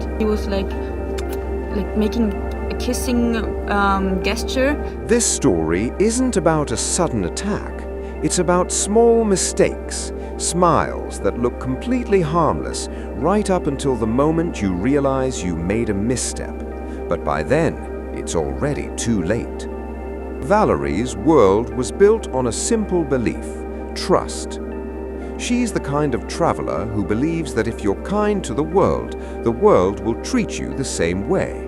and he was like making a kissing gesture. This story isn't about a sudden attack. It's about small mistakes, smiles that look completely harmless right up until the moment you realize you made a misstep. But by then, it's already too late. Valerie's world was built on a simple belief: trust. She's the kind of traveler who believes that if you're kind to the world will treat you the same way.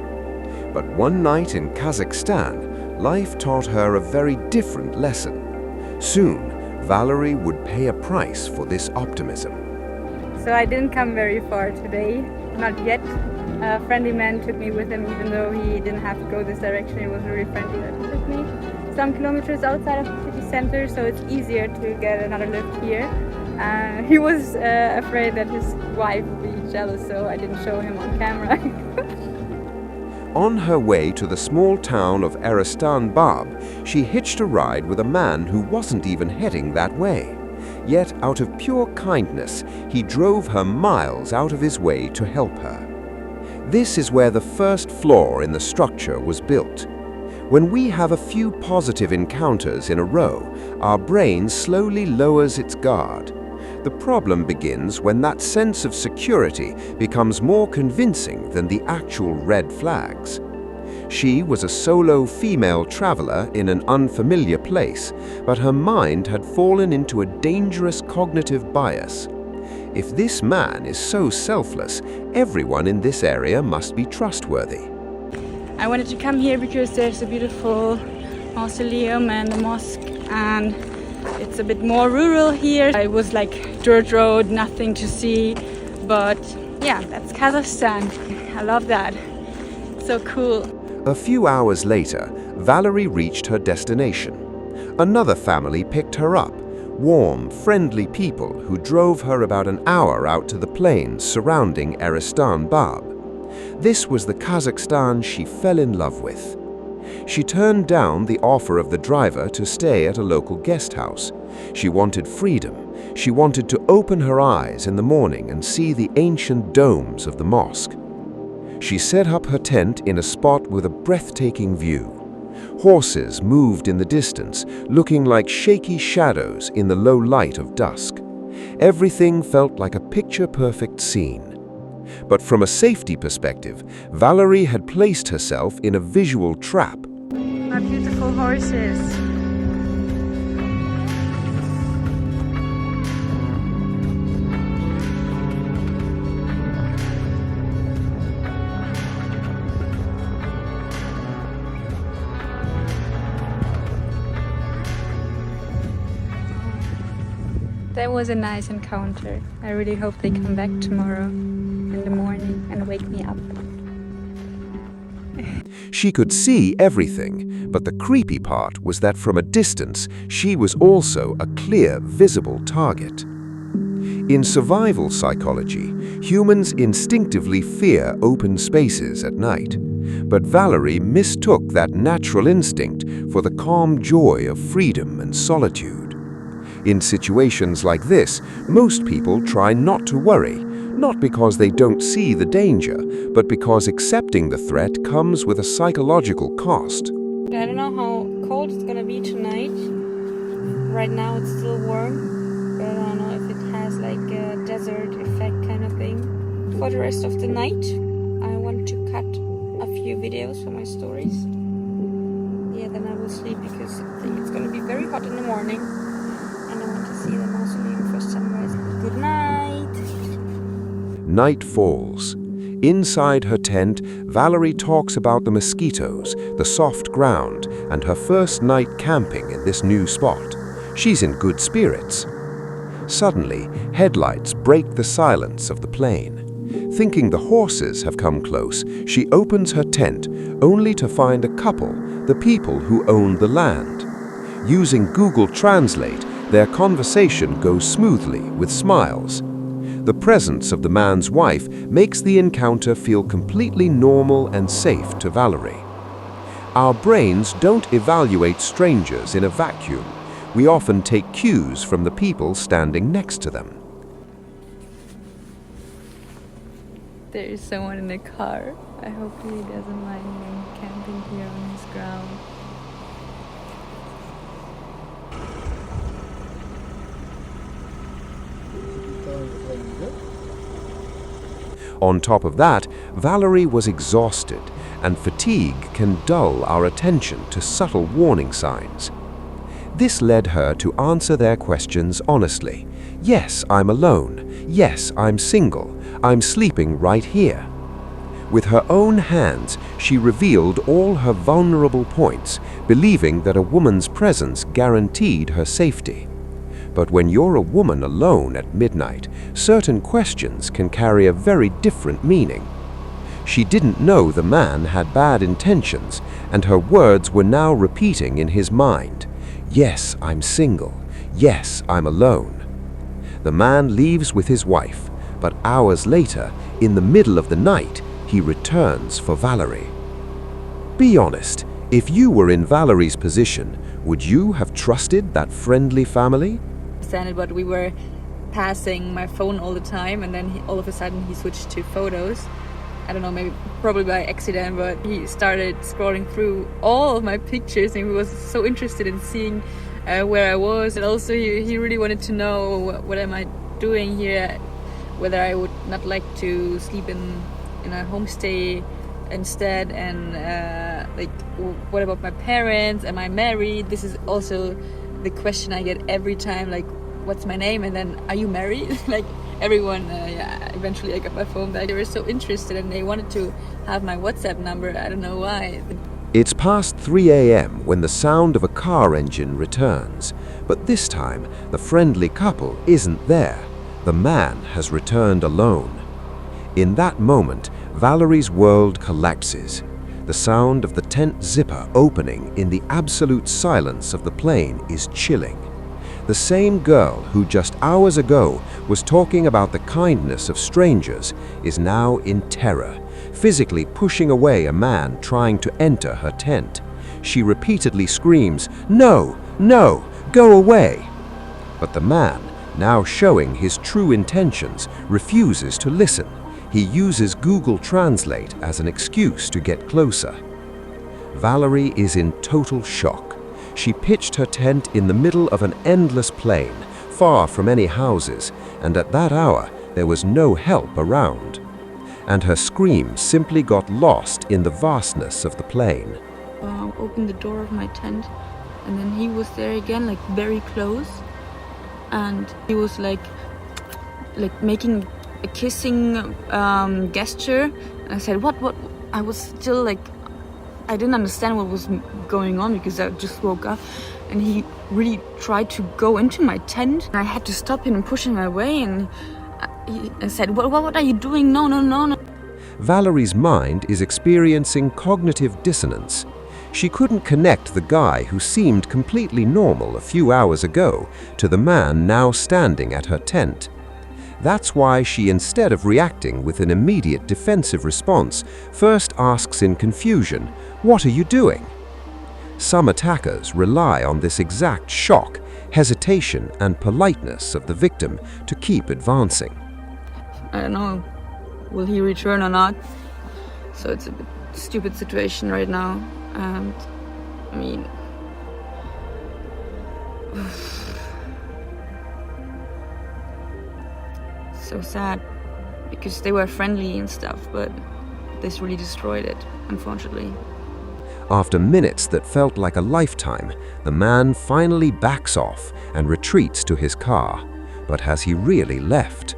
But one night in Kazakhstan, life taught her a very different lesson. Soon, Valerie would pay a price for this optimism. So I didn't come very far today, not yet. A friendly man took me with him, even though he didn't have to go this direction. He was really friendly that he took me some kilometers outside of the city center, so it's easier to get another lift here. He was afraid that his wife would be jealous, so I didn't show him on camera. On her way to the small town of Aristan Bab, she hitched a ride with a man who wasn't even heading that way. Yet, out of pure kindness, he drove her miles out of his way to help her. This is where the first flaw in the structure was built. When we have a few positive encounters in a row, our brain slowly lowers its guard. The problem begins when that sense of security becomes more convincing than the actual red flags. She was a solo female traveler in an unfamiliar place, but her mind had fallen into a dangerous cognitive bias. If this man is so selfless, everyone in this area must be trustworthy. I wanted to come here because there's a beautiful mausoleum and a mosque, and it's a bit more rural here. It was like dirt road, nothing to see, but yeah, that's Kazakhstan. I love that. So cool. A few hours later, Valerie reached her destination. Another family picked her up, warm, friendly people who drove her about an hour out to the plains surrounding Aristan Bab. This was the Kazakhstan she fell in love with. She turned down the offer of the driver to stay at a local guest house. She wanted freedom. She wanted to open her eyes in the morning and see the ancient domes of the mosque. She set up her tent in a spot with a breathtaking view. Horses moved in the distance, looking like shaky shadows in the low light of dusk. Everything felt like a picture-perfect scene. But from a safety perspective, Valerie had placed herself in a visual trap. My beautiful horses. That was a nice encounter. I really hope they come back tomorrow in the morning and wake me up. She could see everything, but the creepy part was that from a distance, she was also a clear, visible target. In survival psychology, humans instinctively fear open spaces at night. But Valerie mistook that natural instinct for the calm joy of freedom and solitude. In situations like this, most people try not to worry, not because they don't see the danger, but because accepting the threat comes with a psychological cost. I don't know how cold it's gonna be tonight. Right now it's still warm, but I don't know if it has like a desert effect kind of thing. For the rest of the night, I want to cut a few videos for my stories. Yeah, then I will sleep because I think it's gonna be very hot in the morning. And I want to see the mausoleum for sunrise. Good night! Night falls. Inside her tent, Valerie talks about the mosquitoes, the soft ground, and her first night camping in this new spot. She's in good spirits. Suddenly, headlights break the silence of the plain. Thinking the horses have come close, she opens her tent, only to find a couple, the people who own the land. Using Google Translate, their conversation goes smoothly with smiles. The presence of the man's wife makes the encounter feel completely normal and safe to Valerie. Our brains don't evaluate strangers in a vacuum. We often take cues from the people standing next to them. There is someone in the car. I hope he doesn't mind me camping here on his ground. On top of that, Valerie was exhausted, and fatigue can dull our attention to subtle warning signs. This led her to answer their questions honestly. Yes, I'm alone. Yes, I'm single. I'm sleeping right here. With her own hands, she revealed all her vulnerable points, believing that a woman's presence guaranteed her safety. But when you're a woman alone at midnight, certain questions can carry a very different meaning. She didn't know the man had bad intentions, and her words were now repeating in his mind. Yes, I'm single. Yes, I'm alone. The man leaves with his wife, but hours later, in the middle of the night, he returns for Valerie. Be honest, if you were in Valerie's position, would you have trusted that friendly family? But we were passing my phone all the time, and then all of a sudden he switched to photos. I don't know, probably by accident, but he started scrolling through all of my pictures, and he was so interested in seeing where I was. And also he really wanted to know what am I doing here, whether I would not like to sleep in a homestay instead, and what about my parents? Am I married? This is also the question I get every time, like, what's my name? And then, are you married? Like, everyone, eventually I got my phone back. They were so interested, and they wanted to have my WhatsApp number. I don't know why. It's past 3 a.m. when the sound of a car engine returns, but this time the friendly couple isn't there. The man has returned alone. In that moment, Valerie's world collapses. The sound of the tent zipper opening in the absolute silence of the plane is chilling. The same girl who just hours ago was talking about the kindness of strangers is now in terror, physically pushing away a man trying to enter her tent. She repeatedly screams, "No, no, go away!" But the man, now showing his true intentions, refuses to listen. He uses Google Translate as an excuse to get closer. Valerie is in total shock. She pitched her tent in the middle of an endless plain, far from any houses, and at that hour there was no help around. And her scream simply got lost in the vastness of the plain. Opened the door of my tent, and then he was there again, like very close, and he was like making a kissing gesture. And I said, what? I was still like, I didn't understand what was going on because I just woke up, and he really tried to go into my tent. And I had to stop him and push him away, and I said, what are you doing? No. Valerie's mind is experiencing cognitive dissonance. She couldn't connect the guy who seemed completely normal a few hours ago to the man now standing at her tent. That's why she, instead of reacting with an immediate defensive response, first asks in confusion, "What are you doing?" Some attackers rely on this exact shock, hesitation, and politeness of the victim to keep advancing. I don't know, will he return or not? So it's a bit stupid situation right now. And I mean, so sad, because they were friendly and stuff, but this really destroyed it, unfortunately. After minutes that felt like a lifetime, the man finally backs off and retreats to his car. But has he really left?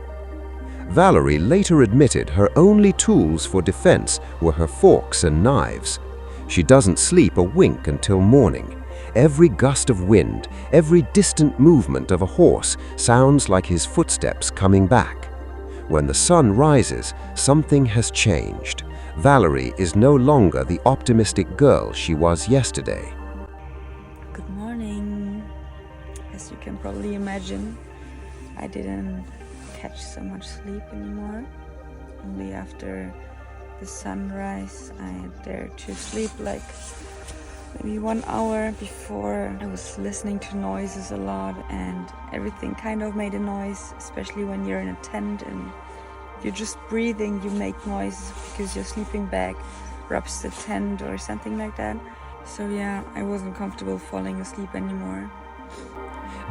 Valerie later admitted her only tools for defense were her forks and knives. She doesn't sleep a wink until morning. Every gust of wind, every distant movement of a horse sounds like his footsteps coming back. When the sun rises, something has changed. Valerie is no longer the optimistic girl she was yesterday. Good morning. As you can probably imagine, I didn't catch so much sleep anymore. Only after the sunrise I dared to sleep, like maybe 1 hour before. I was listening to noises a lot, and everything kind of made a noise, especially when you're in a tent and you're just breathing, you make noises because your sleeping bag rubs the tent or something like that. So yeah, I wasn't comfortable falling asleep anymore.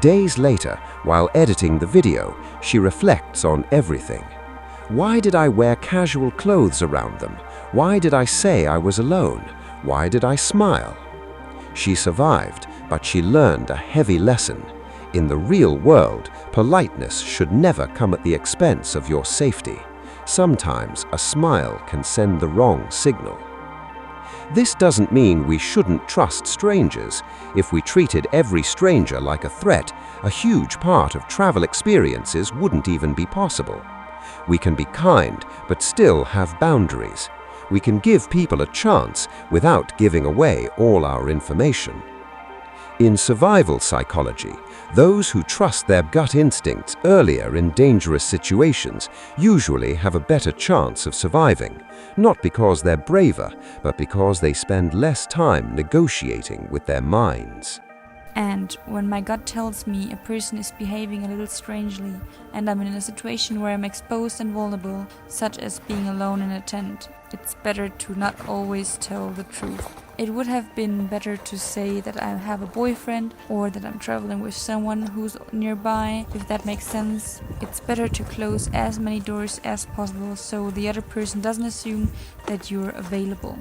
Days later, while editing the video, she reflects on everything. Why did I wear casual clothes around them? Why did I say I was alone? Why did I smile? She survived, but she learned a heavy lesson. In the real world, politeness should never come at the expense of your safety. Sometimes a smile can send the wrong signal. This doesn't mean we shouldn't trust strangers. If we treated every stranger like a threat, a huge part of travel experiences wouldn't even be possible. We can be kind, but still have boundaries. We can give people a chance without giving away all our information. In survival psychology, those who trust their gut instincts earlier in dangerous situations usually have a better chance of surviving, not because they're braver, but because they spend less time negotiating with their minds. And when my gut tells me a person is behaving a little strangely, and I'm in a situation where I'm exposed and vulnerable, such as being alone in a tent, it's better to not always tell the truth. It would have been better to say that I have a boyfriend or that I'm traveling with someone who's nearby, if that makes sense. It's better to close as many doors as possible so the other person doesn't assume that you're available.